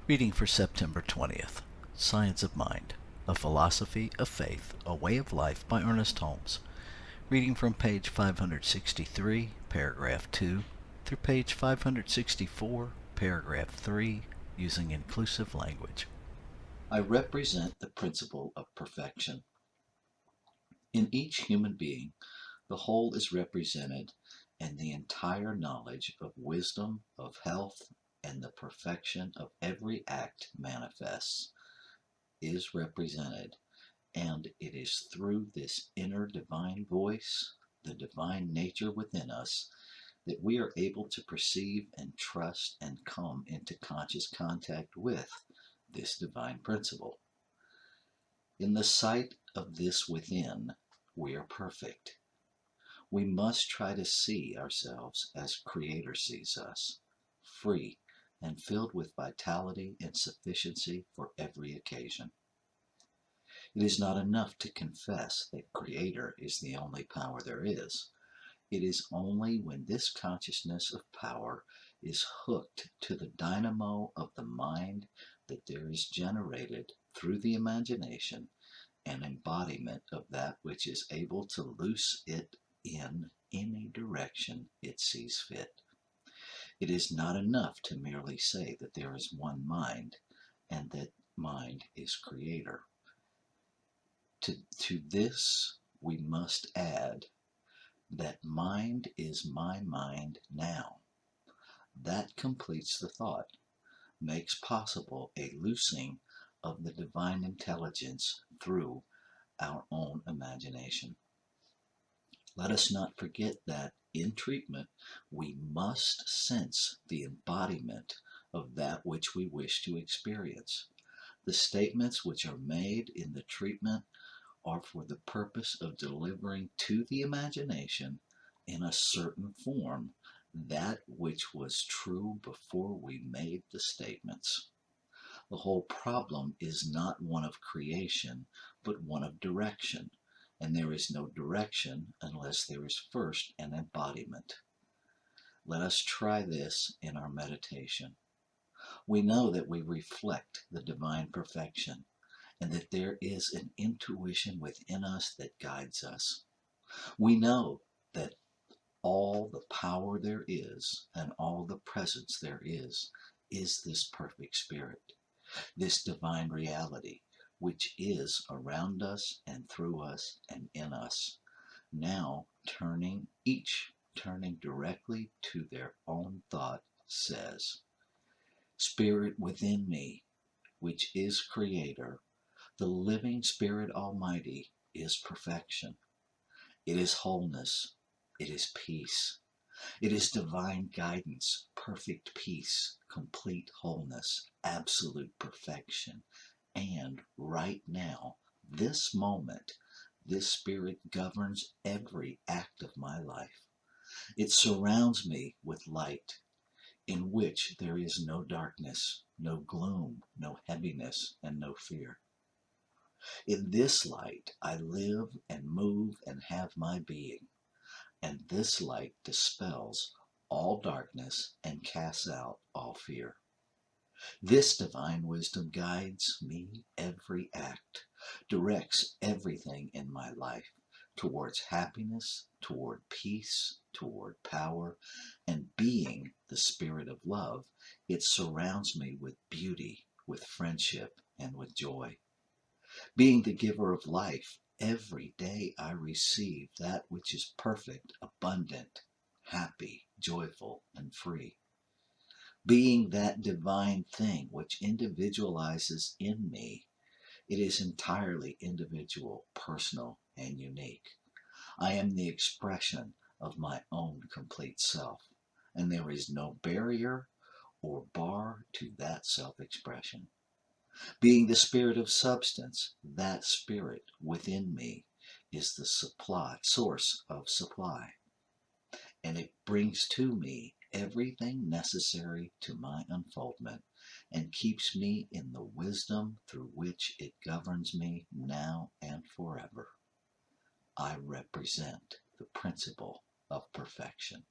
Reading for September 20th, Science of Mind, A Philosophy of Faith, A Way of Life by Ernest Holmes. Reading from page 563, paragraph 2, through page 564, paragraph 3, using inclusive language. I represent the principle of perfection. In each human being, the whole is represented, and the entire knowledge of wisdom, of health, and the perfection of every act manifests, is represented, and it is through this inner divine voice, the divine nature within us, that we are able to perceive and trust and come into conscious contact with this divine principle. In the sight of this within, we are perfect. We must try to see ourselves as Creator sees us, free and filled with vitality and sufficiency for every occasion. It is not enough to confess that Creator is the only power there is. It is only when this consciousness of power is hooked to the dynamo of the mind that there is generated through the imagination an embodiment of that which is able to loose it in any direction it sees fit. It is not enough to merely say that there is one mind and that mind is Creator. To this we must add that mind is my mind now. That completes the thought, makes possible a loosing of the divine intelligence through our own imagination. Let us not forget that in treatment we must sense the embodiment of that which we wish to experience. The statements which are made in the treatment are for the purpose of delivering to the imagination in a certain form that which was true before we made the statements. The whole problem is not one of creation, but one of direction, and there is no direction unless there is first an embodiment. Let us try this in our meditation. We know that we reflect the divine perfection, and that there is an intuition within us that guides us. We know that all the power there is and all the presence there is this perfect spirit, this divine reality, which is around us and through us and in us, now turning directly to their own thought, says, Spirit within me, which is Creator, the living Spirit Almighty, is perfection. It is wholeness. It is peace. It is divine guidance, perfect peace, complete wholeness, absolute perfection. And right now, this moment, this Spirit governs every act of my life. It surrounds me with light, in which there is no darkness, no gloom, no heaviness, and no fear. In this light I live and move and have my being, and this light dispels all darkness and casts out all fear. This divine wisdom guides me every act, directs everything in my life towards happiness, toward peace, toward power, and being the spirit of love, it surrounds me with beauty, with friendship, and with joy. Being the giver of life, every day I receive that which is perfect, abundant, happy, joyful, and free. Being that divine thing which individualizes in me, it is entirely individual, personal, and unique. I am the expression of my own complete self, and there is no barrier or bar to that self-expression. Being the spirit of substance, that spirit within me is the source of supply, and it brings to me everything necessary to my unfoldment and keeps me in the wisdom through which it governs me now and forever. I represent the principle of perfection.